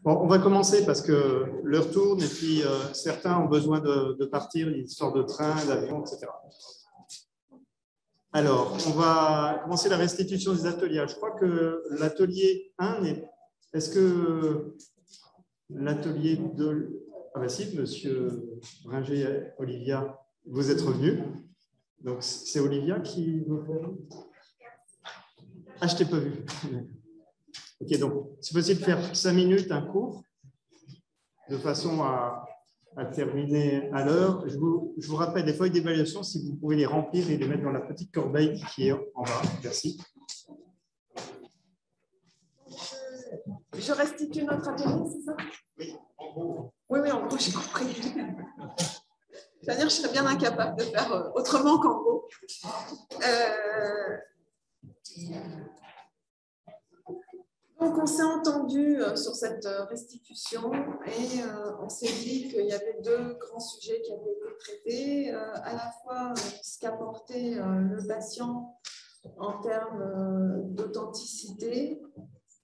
Bon, on va commencer parce que l'heure tourne et puis certains ont besoin de partir, ils sortent de train, d'avion, etc. Alors, on va commencer la restitution des ateliers. Je crois que l'atelier 1 est... Est-ce que l'atelier 2... Ah ben si, monsieur Bringer-Olivia, vous êtes revenu. Donc, c'est Olivia qui vous fait... Ah, je t'ai pas vu. Ok, donc, c'est possible de faire 5 minutes, un cours, de façon à terminer à l'heure. Je vous rappelle les feuilles d'évaluation, si vous pouvez les remplir et les mettre dans la petite corbeille qui est en bas. Merci. Je restitue notre atelier, c'est ça? Oui, en gros. Oui, en gros, j'ai compris. C'est-à-dire que je serais bien incapable de faire autrement qu'en gros. Donc, on s'est entendu sur cette restitution et on s'est dit qu'il y avait deux grands sujets qui avaient été traités, à la fois ce qu'apportait le patient en termes d'authenticité,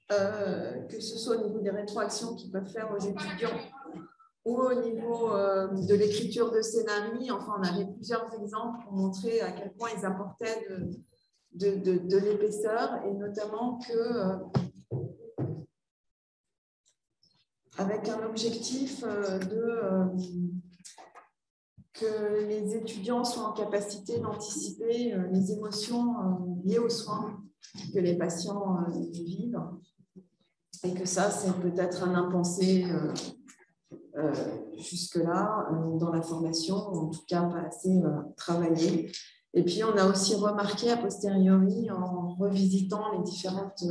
que ce soit au niveau des rétroactions qu'ils peuvent faire aux étudiants ou au niveau de l'écriture de scénarii. Enfin, on avait plusieurs exemples pour montrer à quel point ils apportaient de l'épaisseur et notamment que avec un objectif que les étudiants soient en capacité d'anticiper les émotions liées aux soins que les patients vivent. Et que ça, c'est peut-être un impensé jusque-là dans la formation, en tout cas pas assez travaillé. Et puis, on a aussi remarqué a posteriori, en revisitant les différentes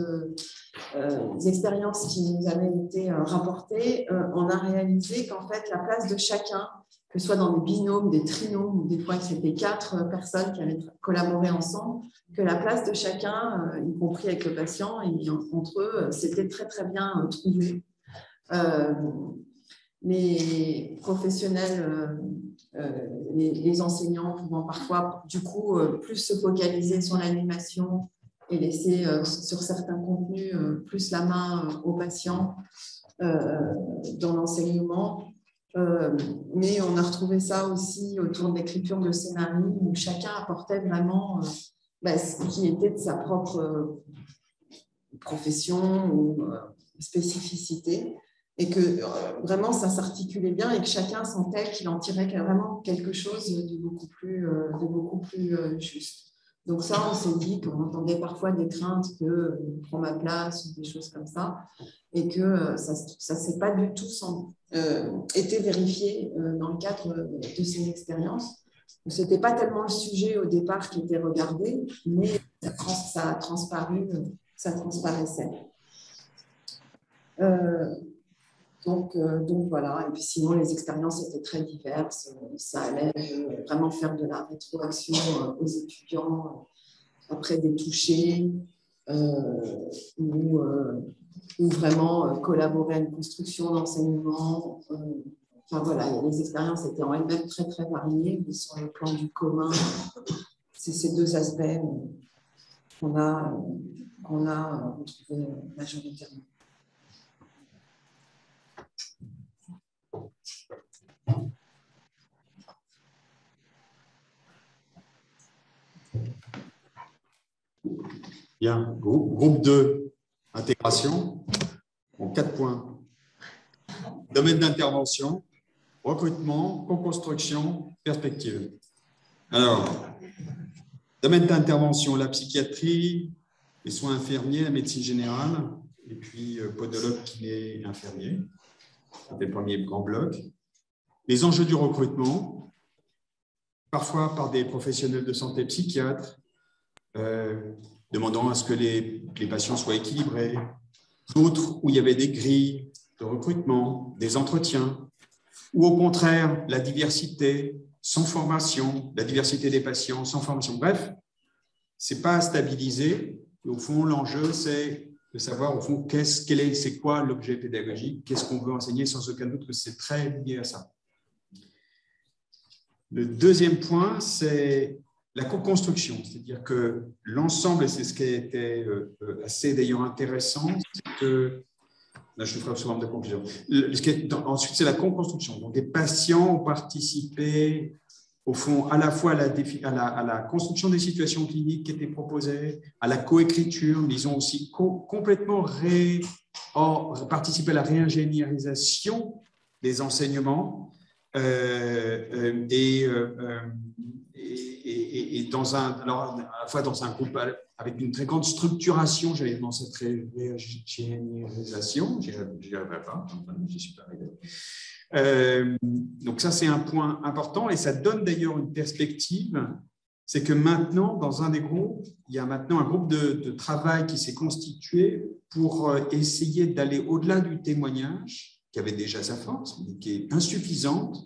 expériences qui nous avaient été rapportées, on a réalisé qu'en fait, la place de chacun, que ce soit dans des binômes, des trinômes, ou des fois que c'était 4 personnes qui avaient collaboré ensemble, que la place de chacun, y compris avec le patient, et entre eux, c'était très, très bien trouvé. Les professionnels, les enseignants pouvant parfois, du coup, plus se focaliser sur l'animation et laisser sur certains contenus plus la main aux patients dans l'enseignement. Mais on a retrouvé ça aussi autour de l'écriture de scénarii où chacun apportait vraiment ce qui était de sa propre profession ou spécificité et que vraiment ça s'articulait bien et que chacun sentait qu'il en tirait vraiment quelque chose de beaucoup plus juste. Donc ça, on s'est dit qu'on entendait parfois des craintes que je prends ma place ou des choses comme ça et que ça ne s'est pas du tout été vérifié dans le cadre de ces expériences. Ce n'était pas tellement le sujet au départ qui était regardé, mais ça a transparu, ça transparaissait. Donc voilà, et puis sinon les expériences étaient très diverses, ça allait vraiment faire de la rétroaction aux étudiants après des touchés ou vraiment collaborer à une construction d'enseignement. Enfin voilà, les expériences étaient en elles-mêmes très très variées, mais sur le plan du commun, c'est ces deux aspects qu'on a retrouvés majoritairement. Bien, groupe 2, intégration, en 4 points. Domaine d'intervention, recrutement, co-construction, perspective. Alors, domaine d'intervention, la psychiatrie, les soins infirmiers, la médecine générale, et puis podologue, kiné, infirmier. C'est le premier grand bloc. Les enjeux du recrutement, parfois par des professionnels de santé psychiatres, demandant à ce que les patients soient équilibrés, d'autres où il y avait des grilles de recrutement, des entretiens, ou au contraire, la diversité sans formation, la diversité des patients sans formation. Bref, ce n'est pas stabilisé. Au fond, l'enjeu, c'est de savoir, au fond, c'est quoi l'objet pédagogique, qu'est-ce qu'on veut enseigner, sans aucun doute que c'est très lié à ça. Le deuxième point, c'est la co-construction, c'est-à-dire que l'ensemble, et c'est ce qui a été assez d'ailleurs intéressant, c'est que Là, je ferai sous forme de conclusion. Ensuite, c'est la co-construction. Donc, les patients ont participé, au fond, à la fois à la construction des situations cliniques qui étaient proposées, à la coécriture, mais ils ont aussi complètement participé à la réingénierisation des enseignements et alors, à la fois dans un groupe avec une très grande structuration, j'allais dans cette réingénierisation, j'y arriverai pas, j'y suis pas arrivé. Donc ça, c'est un point important et ça donne d'ailleurs une perspective, c'est que maintenant, dans un des groupes, il y a maintenant un groupe de travail qui s'est constitué pour essayer d'aller au-delà du témoignage, qui avait déjà sa force, mais qui est insuffisante,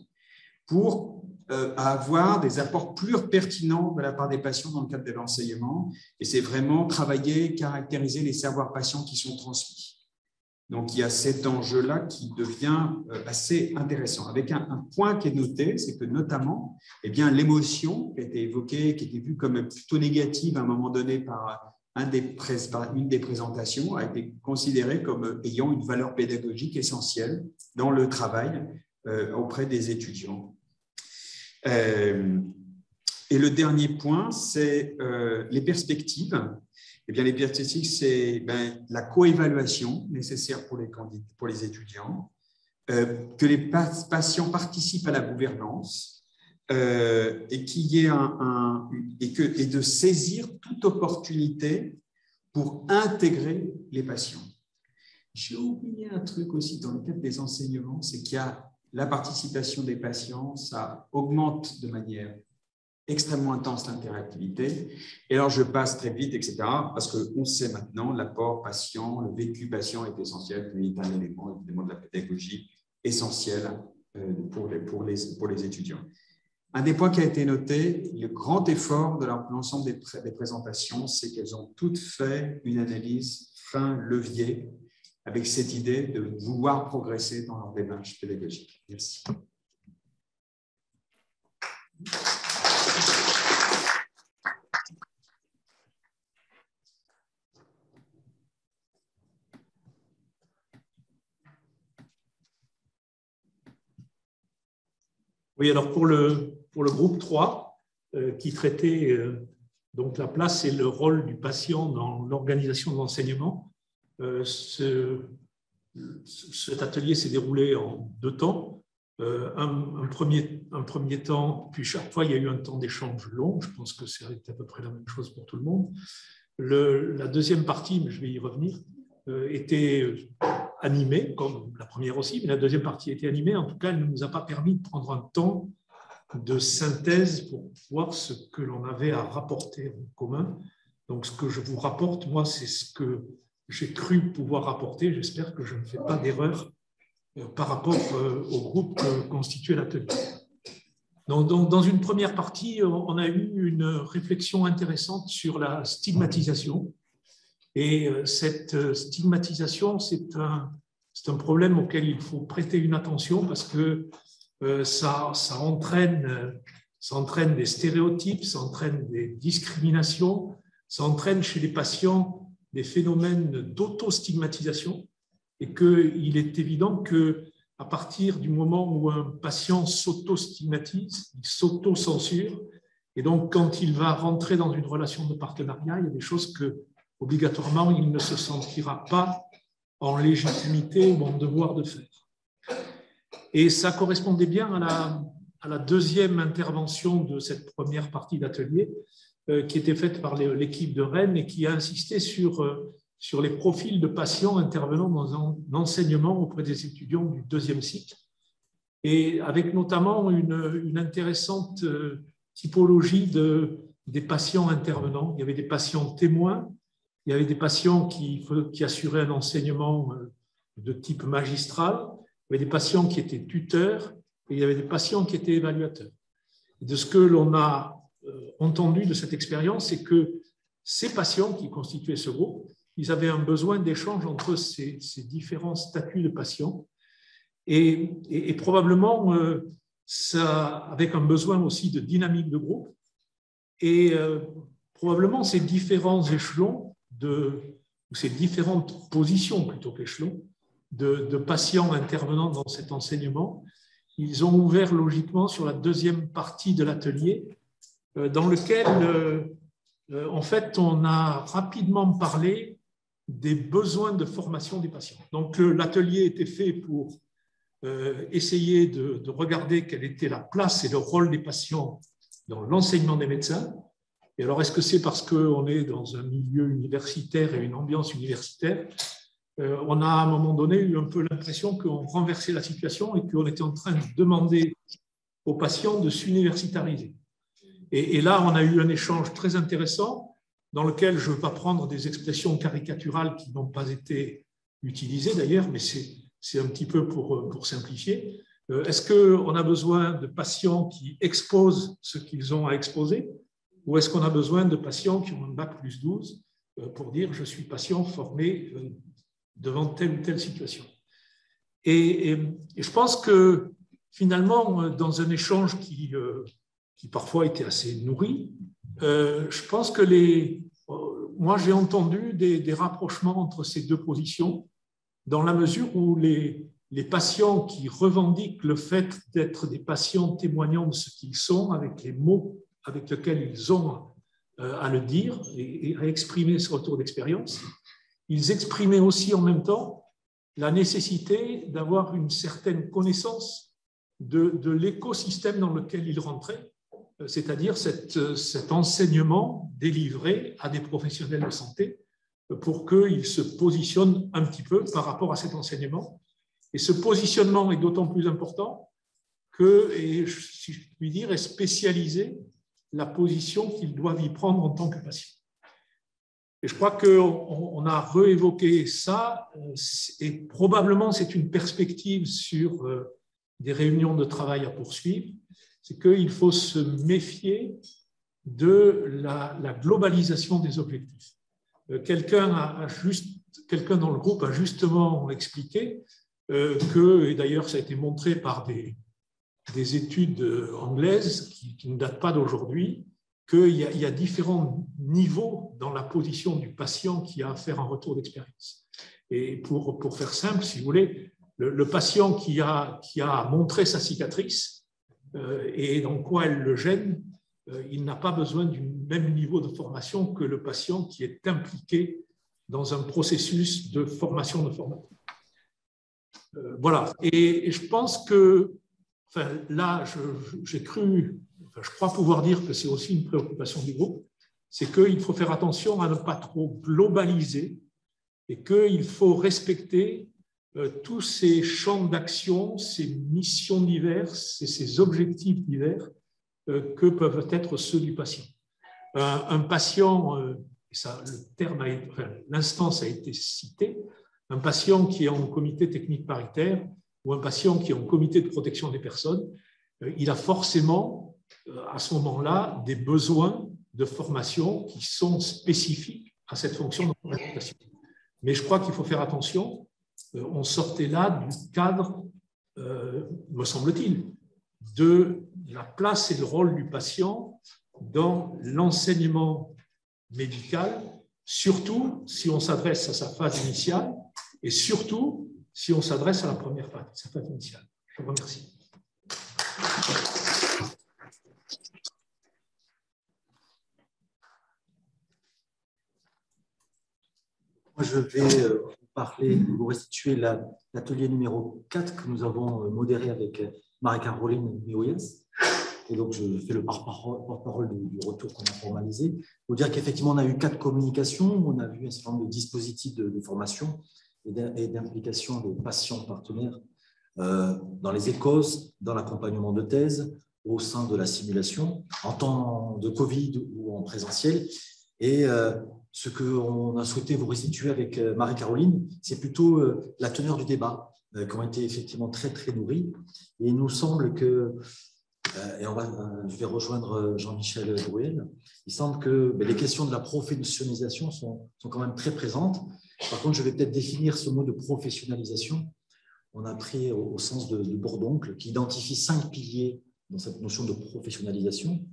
pour avoir des apports plus pertinents de la part des patients dans le cadre de l'enseignement. Et c'est vraiment travailler, caractériser les savoirs patients qui sont transmis. Donc, il y a cet enjeu-là qui devient assez intéressant. Avec un point qui est noté, c'est que notamment, eh bien, l'émotion qui a été évoquée, qui était vue comme plutôt négative à un moment donné par une des présentations, a été considérée comme ayant une valeur pédagogique essentielle dans le travail auprès des étudiants. Et le dernier point, c'est les perspectives. Eh bien, les perspectives, c'est la coévaluation nécessaire pour les étudiants, que les patients participent à la gouvernance et qu'il y ait et de saisir toute opportunité pour intégrer les patients. J'ai oublié un truc aussi dans le cadre des enseignements, c'est qu'il y a la participation des patients, ça augmente de manière extrêmement intense l'interactivité. Et alors, je passe très vite, etc., parce qu'on sait maintenant, l'apport patient, le vécu patient est essentiel, il est un élément, évidemment, de la pédagogie essentiel pour les étudiants. Un des points qui a été noté, le grand effort de l'ensemble des présentations, c'est qu'elles ont toutes fait une analyse fin levier avec cette idée de vouloir progresser dans leur démarche pédagogique. Merci. Oui, alors pour le groupe 3, qui traitait donc la place et le rôle du patient dans l'organisation de l'enseignement, cet atelier s'est déroulé en 2 temps. Un premier temps, puis chaque fois, il y a eu un temps d'échange long. Je pense que c'est à peu près la même chose pour tout le monde. La deuxième partie, mais je vais y revenir, était animée, comme la première aussi, mais la deuxième partie était animée. En tout cas, elle ne nous a pas permis de prendre un temps de synthèse pour voir ce que l'on avait à rapporter en commun. Donc, ce que je vous rapporte, moi, c'est ce que j'ai cru pouvoir rapporter. J'espère que je ne fais pas d'erreur par rapport au groupe constitué l'atelier. Dans une première partie, on a eu une réflexion intéressante sur la stigmatisation. Et cette stigmatisation, c'est un problème auquel il faut prêter une attention parce que ça entraîne des stéréotypes, ça entraîne des discriminations, ça entraîne chez les patients des phénomènes d'auto-stigmatisation et qu'il est évident qu'à partir du moment où un patient s'auto-stigmatise, il s'auto-censure, et donc quand il va rentrer dans une relation de partenariat, il y a des choses que, obligatoirement, il ne se sentira pas en légitimité ou en devoir de faire. Et ça correspondait bien à la deuxième intervention de cette première partie d'atelier qui était faite par l'équipe de Rennes et qui a insisté sur les profils de patients intervenant dans un enseignement auprès des étudiants du 2e cycle, et avec notamment une intéressante typologie des patients intervenants. Il y avait des patients témoins, il y avait des patients qui assuraient un enseignement de type magistral, il y avait des patients qui étaient tuteurs, et il y avait des patients qui étaient évaluateurs. Et de ce que l'on a entendu de cette expérience, c'est que ces patients qui constituaient ce groupe, ils avaient un besoin d'échange entre ces différents statuts de patients et probablement ça, avec un besoin aussi de dynamique de groupe et probablement ces différents échelons ou ces différentes positions plutôt qu'échelons de patients intervenant dans cet enseignement, ils ont ouvert logiquement sur la deuxième partie de l'atelier, dans lequel, en fait, on a rapidement parlé des besoins de formation des patients. Donc, l'atelier était fait pour essayer de regarder quelle était la place et le rôle des patients dans l'enseignement des médecins. Et alors, est-ce que c'est parce qu'on est dans un milieu universitaire et une ambiance universitaire? On a à un moment donné eu un peu l'impression qu'on renversait la situation et qu'on était en train de demander aux patients de s'universitariser. Et là, on a eu un échange très intéressant dans lequel je ne veux pas prendre des expressions caricaturales qui n'ont pas été utilisées d'ailleurs, mais c'est un petit peu pour simplifier. Est-ce qu'on a besoin de patients qui exposent ce qu'ils ont à exposer, ou est-ce qu'on a besoin de patients qui ont un bac+12 pour dire « je suis patient formé devant telle ou telle situation ». Et je pense que finalement, dans un échange qui parfois était assez nourri, je pense que moi j'ai entendu des rapprochements entre ces deux positions, dans la mesure où les patients qui revendiquent le fait d'être des patients témoignant de ce qu'ils sont, avec les mots avec lesquels ils ont à le dire et à exprimer ce retour d'expérience, ils exprimaient aussi en même temps la nécessité d'avoir une certaine connaissance de l'écosystème dans lequel ils rentraient, c'est-à-dire cet enseignement délivré à des professionnels de santé pour qu'ils se positionnent un petit peu par rapport à cet enseignement. Et ce positionnement est d'autant plus important que, et si je puis dire, est spécialisé la position qu'ils doivent y prendre en tant que patients. Et je crois qu'on a réévoqué ça, et probablement c'est une perspective sur des réunions de travail à poursuivre, c'est qu'il faut se méfier de la globalisation des objectifs. Quelqu'un dans le groupe a justement expliqué que, et d'ailleurs ça a été montré par des études anglaises qui ne datent pas d'aujourd'hui, qu'il y a différents niveaux dans la position du patient qui a à faire un retour d'expérience. Et pour faire simple, si vous voulez, le patient qui a montré sa cicatrice et dans quoi elle le gêne, il n'a pas besoin du même niveau de formation que le patient qui est impliqué dans un processus de formation de formateur. Voilà. Et je pense que, enfin, là, je crois pouvoir dire que c'est aussi une préoccupation du groupe, c'est qu'il faut faire attention à ne pas trop globaliser et qu'il faut respecter tous ces champs d'action, ces missions diverses et ces objectifs divers que peuvent être ceux du patient. Un patient, l'instance a été citée, un patient qui est en comité technique paritaire ou un patient qui est en comité de protection des personnes, il a forcément, à ce moment-là, des besoins de formation qui sont spécifiques à cette fonction de représentation. Mais je crois qu'il faut faire attention, on sortait là du cadre, me semble-t-il, de la place et le rôle du patient dans l'enseignement médical, surtout si on s'adresse à sa phase initiale et surtout si on s'adresse à la première phase, sa phase initiale. Je vous remercie. Moi, je vais vous restituer l'atelier numéro 4 que nous avons modéré avec Marie-Caroline Mioyes. Et donc, je fais le porte-parole du retour qu'on a formalisé. Il faut dire qu'effectivement, on a eu 4 communications, on a vu un certain nombre de dispositifs de formation et d'implication des patients partenaires dans les écos, dans l'accompagnement de thèse, au sein de la simulation, en temps de Covid ou en présentiel. Et ce qu'on a souhaité vous restituer avec Marie-Caroline, c'est plutôt la teneur du débat, qui ont été effectivement très, très nourris. Et il nous semble que, et je vais rejoindre Jean-Michel Drouel, il semble que les questions de la professionnalisation sont quand même très présentes. Par contre, je vais peut-être définir ce mot de professionnalisation. On a pris au sens de Bourdoncle, qui identifie 5 piliers dans cette notion de professionnalisation.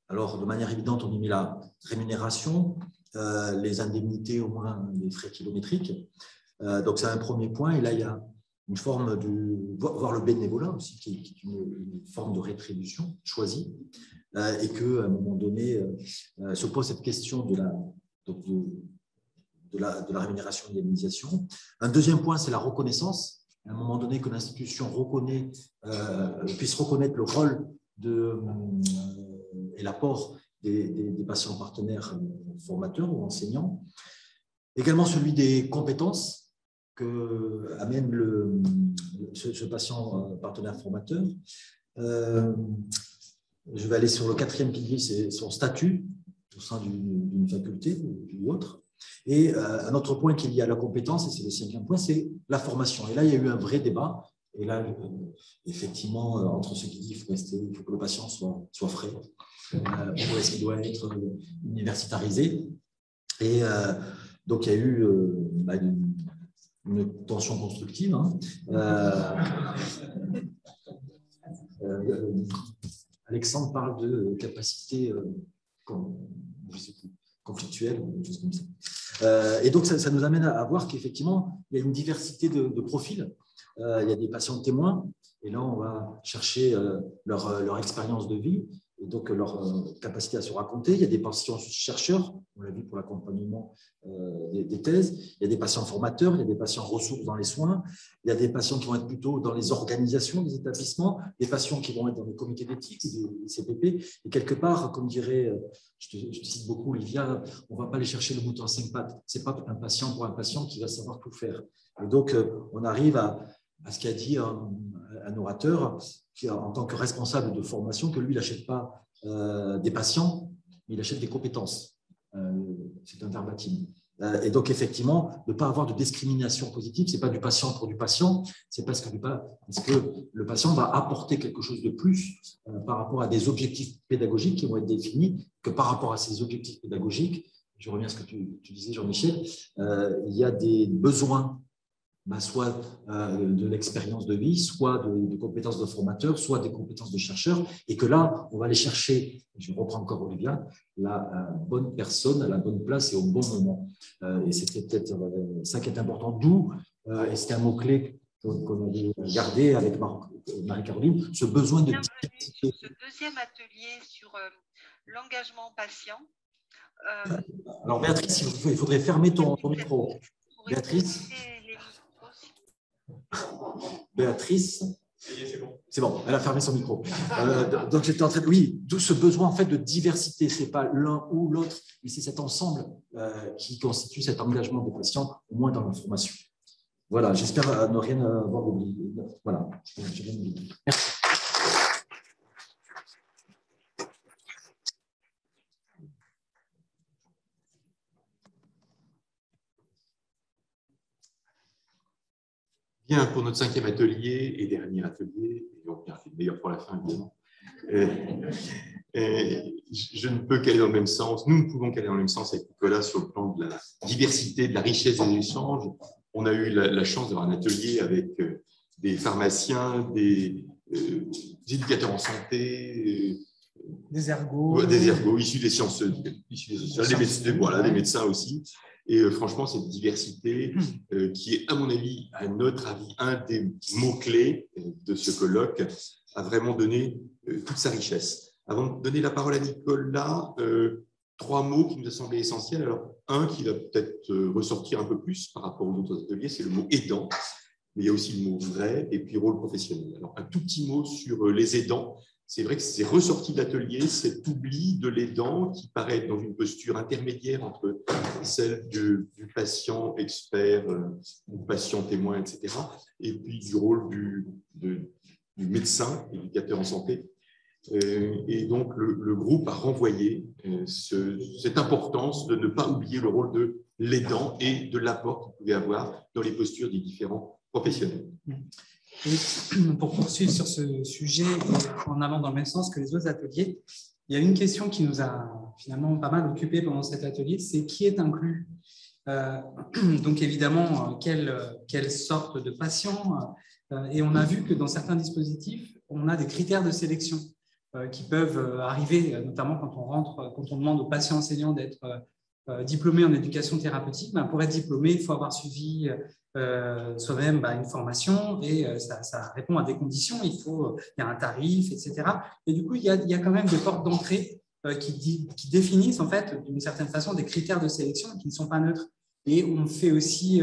Alors, de manière évidente, on y met la rémunération, les indemnités, au moins les frais kilométriques, Donc, c'est un premier point. Et là, il y a une forme voire le bénévolat aussi, qui est une forme de rétribution choisie, et qu'à un moment donné, se pose cette question de la rémunération et de l'indemnisation. Un deuxième point, c'est la reconnaissance. À un moment donné, que l'institution puisse reconnaître le rôle et l'apport des patients partenaires formateurs ou enseignants. Également celui des compétences que amène ce patient partenaire formateur. Je vais aller sur le quatrième pilier, c'est son statut au sein d'une faculté ou autre. Et un autre point qui est lié à la compétence, et c'est le cinquième point, c'est la formation. Et là, il y a eu un vrai débat. Et là, effectivement, entre ceux qui disent il faut que le patient soit frais, ou est-ce qu'il doit être universitarisé. Et donc, il y a eu une tension constructive. Alexandre parle de capacité conflictuelle, quelque chose comme ça. Et donc, ça nous amène à voir qu'effectivement, il y a une diversité de profils. Il y a des patients témoins, et là, on va chercher leur expérience de vie, et donc leur capacité à se raconter. Il y a des patients chercheurs, on l'a vu pour l'accompagnement des thèses. Il y a des patients formateurs, il y a des patients ressources dans les soins. Il y a des patients qui vont être plutôt dans les organisations des établissements, des patients qui vont être dans les comités d'éthique ou des CPP. Et quelque part, comme dirait, je te cite beaucoup, Olivia, on ne va pas aller chercher le mouton à 5 pattes. Ce n'est pas un patient pour un patient qui va savoir tout faire. Et donc, on arrive à ce qu'a dit un orateur qui, en tant que responsable de formation, que lui, il n'achète pas des patients, mais il achète des compétences. C'est un verbatim. Et donc, effectivement, ne pas avoir de discrimination positive, ce n'est pas du patient pour du patient, c'est parce que le patient va apporter quelque chose de plus par rapport à des objectifs pédagogiques qui vont être définis, que par rapport à ces objectifs pédagogiques, je reviens à ce que tu disais, Jean-Michel, il y a des besoins, soit de l'expérience de vie, soit de compétences de formateur, soit des compétences de chercheur, et que là, on va aller chercher, je reprends encore Olivia, la bonne personne à la bonne place et au bon moment. Et c'était peut-être ça qui est important, d'où, et c'est un mot-clé qu'on avait gardé avec Marie-Caroline, ce besoin de diversité. Sur ce deuxième atelier sur l'engagement patient. Alors Béatrice, il faudrait fermer ton micro. Béatrice. Béatrice, c'est bon, elle a fermé son micro. Donc j'étais en train de, oui, d'où ce besoin en fait de diversité. C'est pas l'un ou l'autre, mais c'est cet ensemble qui constitue cet engagement des patients, au moins dans la formation. Voilà, j'espère ne rien avoir oublié. Voilà, j'ai rien oublié. Merci. Bien, pour notre cinquième atelier et dernier atelier, et on vient le meilleur pour la fin, évidemment. Je ne peux qu'aller dans le même sens, nous ne pouvons qu'aller dans le même sens avec Nicolas sur le plan de la diversité, de la richesse des échanges. On a eu la chance d'avoir un atelier avec des pharmaciens, des éducateurs en santé, des ergots issus des sciences sociales, des médecins aussi. Et franchement, cette diversité qui est, à mon avis, à notre avis, un des mots-clés de ce colloque, a vraiment donné toute sa richesse. Avant de donner la parole à Nicolas, 3 mots qui nous ont semblé essentiels. Alors, un qui va peut-être ressortir un peu plus par rapport aux autres ateliers, c'est le mot aidant. Mais il y a aussi le mot vrai et puis rôle professionnel. Alors, un tout petit mot sur les aidants. C'est vrai que c'est ressorti de l'atelier, cet oubli de l'aidant qui paraît être dans une posture intermédiaire entre celle du patient expert, du patient témoin, etc., et puis du rôle du médecin, éducateur en santé. Et donc, le groupe a renvoyé cette importance de ne pas oublier le rôle de l'aidant et de l'apport qu'il pouvait avoir dans les postures des différents professionnels. Et pour poursuivre sur ce sujet, en allant dans le même sens que les autres ateliers, il y a une question qui nous a finalement pas mal occupé pendant cet atelier, c'est qui est inclus. Donc évidemment, quelle sorte de patient. Et on a vu que dans certains dispositifs, on a des critères de sélection qui peuvent arriver, notamment quand on demande aux patients enseignants d'être diplômés en éducation thérapeutique. Pour être diplômé, il faut avoir suivi soi-même une formation et ça répond à des conditions. Il y a un tarif, etc. Et du coup, il y a quand même des portes d'entrée qui définissent en fait d'une certaine façon des critères de sélection qui ne sont pas neutres. Et on fait aussi,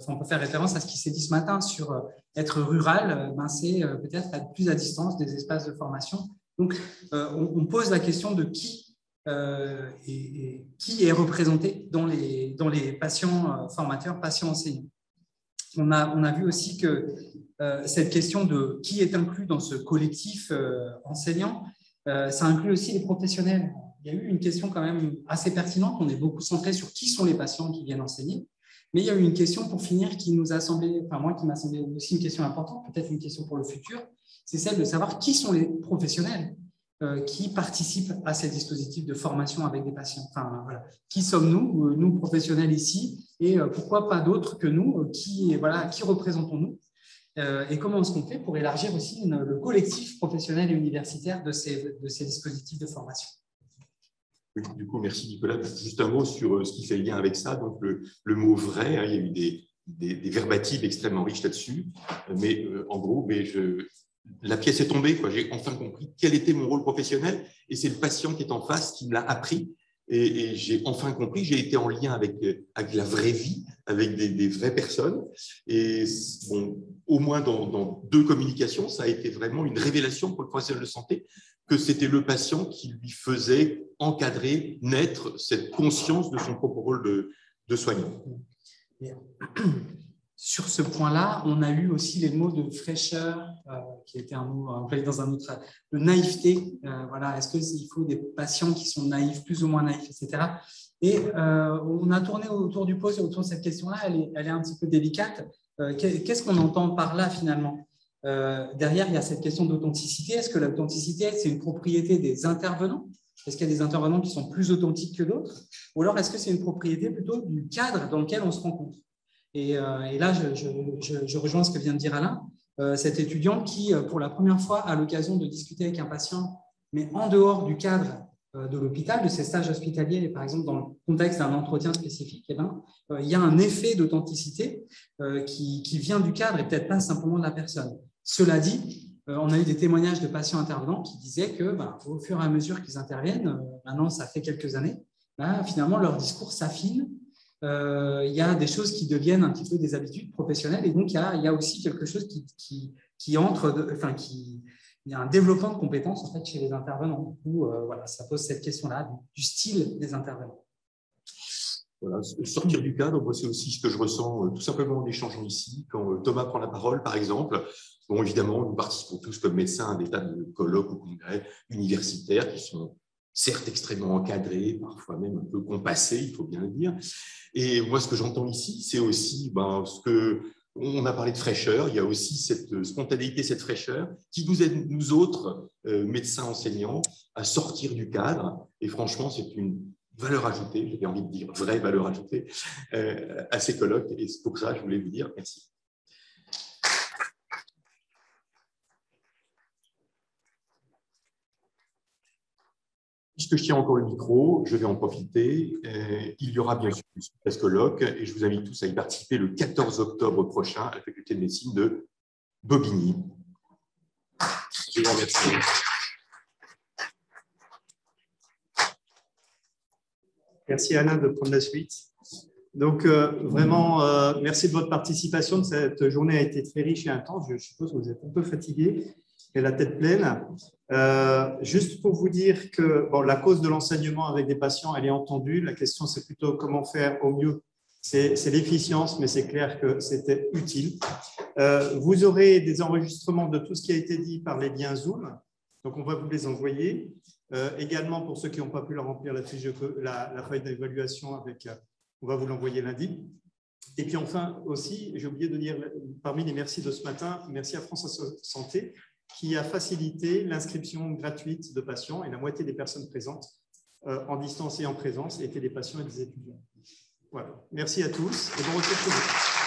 on peut faire référence à ce qui s'est dit ce matin sur être rural, c'est peut-être être plus à distance des espaces de formation. Donc, on pose la question de qui est représenté dans les patients formateurs, patients enseignants. On a vu aussi que cette question de qui est inclus dans ce collectif enseignant, ça inclut aussi les professionnels. Il y a eu une question quand même assez pertinente. On est beaucoup centré sur qui sont les patients qui viennent enseigner. Mais il y a eu une question pour finir qui nous a semblé, moi qui m'a semblé aussi une question importante, peut-être une question pour le futur, c'est celle de savoir qui sont les professionnels qui participent à ces dispositifs de formation avec des patients. Voilà. Qui sommes-nous, nous professionnels ici, et pourquoi pas d'autres que nous, qui représentons-nous et comment est-ce qu'on fait pour élargir aussi le collectif professionnel et universitaire de ces dispositifs de formation. Oui, du coup, merci Nicolas. Juste un mot sur ce qui fait lien avec ça. Donc, le mot vrai, il y a eu des verbatives extrêmement riches là-dessus. Mais en gros, la pièce est tombée. J'ai enfin compris quel était mon rôle professionnel. Et c'est le patient qui est en face qui me l'a appris. Et j'ai enfin compris, j'ai été en lien avec la vraie vie, avec des vraies personnes. Et bon, au moins dans 2 communications, ça a été vraiment une révélation pour le professionnel de santé que c'était le patient qui lui faisait encadrer, naître cette conscience de son propre rôle de soignant. Sur ce point-là, on a eu aussi les mots de fraîcheur, qui était un mot employé dans un autre, de naïveté. Voilà, est-ce qu'il faut des patients qui sont naïfs, plus ou moins naïfs, etc. Et on a tourné autour du pot, autour de cette question-là, elle est un petit peu délicate. Qu'est-ce qu'on entend par là finalement ? Derrière, il y a cette question d'authenticité. Est-ce que l'authenticité, c'est une propriété des intervenants ? Est-ce qu'il y a des intervenants qui sont plus authentiques que d'autres ? Ou alors, est-ce que c'est une propriété plutôt du cadre dans lequel on se rencontre ? Et là, je rejoins ce que vient de dire Alain, cet étudiant qui, pour la première fois, a l'occasion de discuter avec un patient, mais en dehors du cadre de l'hôpital, de ses stages hospitaliers, et par exemple dans le contexte d'un entretien spécifique, il y a un effet d'authenticité qui vient du cadre et peut-être pas simplement de la personne. Cela dit, on a eu des témoignages de patients intervenants qui disaient que, au fur et à mesure qu'ils interviennent, maintenant ça fait quelques années, finalement leur discours s'affine. Il y a des choses qui deviennent un petit peu des habitudes professionnelles et donc il y a aussi quelque chose qui entre, il y a un développement de compétences en fait chez les intervenants. Du coup, voilà, ça pose cette question-là du style des intervenants. Voilà, sortir du cadre, moi c'est aussi ce que je ressens tout simplement en échangeant ici. Quand Thomas prend la parole, par exemple, bon, évidemment, nous participons tous comme médecins à des tas de colloques ou congrès universitaires qui sont certes extrêmement encadrés, parfois même un peu compassés, il faut bien le dire. Et moi, ce que j'entends ici, c'est aussi ce que on a parlé de fraîcheur. Il y a aussi cette spontanéité, cette fraîcheur qui nous aide, nous autres médecins enseignants, à sortir du cadre. Et franchement, c'est une valeur ajoutée, j'ai envie de dire vraie valeur ajoutée à ces colloques. Et c'est pour ça que je voulais vous dire merci. Puisque je tiens encore le micro, je vais en profiter. Il y aura bien sûr ce colloque et je vous invite tous à y participer le 14 octobre prochain à la faculté de médecine de Bobigny. Je vous remercie. Merci Alain de prendre la suite. Donc vraiment, merci de votre participation. Cette journée a été très riche et intense. Je suppose que vous êtes un peu fatigué et la tête pleine. Juste pour vous dire que la cause de l'enseignement avec des patients, elle est entendue. La question, c'est plutôt comment faire au mieux. C'est l'efficience, mais c'est clair que c'était utile. Vous aurez des enregistrements de tout ce qui a été dit par les liens Zoom. Donc, on va vous les envoyer. Également, pour ceux qui n'ont pas pu remplir la feuille d'évaluation, on va vous l'envoyer lundi. Et puis enfin aussi, j'ai oublié de dire, parmi les merci de ce matin, merci à France Santé qui a facilité l'inscription gratuite de patients et la moitié des personnes présentes en distance et en présence étaient des patients et des étudiants. Voilà. Merci à tous et bon retour chez vous.